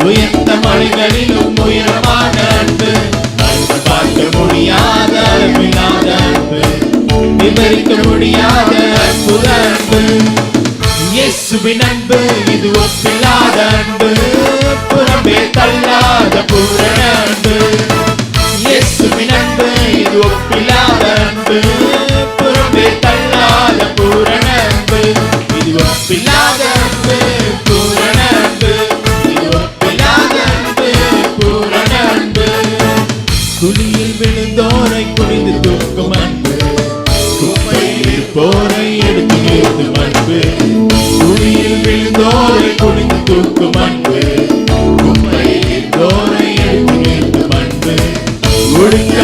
உயர்ந்த மலைகளிலும் உயரமான அன்பு, பார்க்க முடியாத அளவில்லாத அன்பு, விவரிக்க முடியாத அற்புத அன்பு. இயேசுவின் அன்பு இது ஒப்பில்லாத அன்பு, புறம்பே தள்ளாத பூரண அன்பு. இயேசுவின் அன்பு இது ஒப்பில்லாத அன்பு, புறம்பே தள்ளாத பூரண அன்பு. இது ஒப்பில்லாத அன்பு, பூரண அன்பு. இது ஒப்பில்லாத அன்பு, பூரண அன்பு. குழியில் விழுந்தோரை குனிந்து தூக்கும் அன்பு, குப்பையில் போரை எடுத்து நிறுத்தும் அன்பு. குழியில் விழுந்தோரை குனிந்து தூக்கும் அன்பு, குப்பையில் போரை எடுத்து நிறுத்தும் அன்பு. ஒடுக்க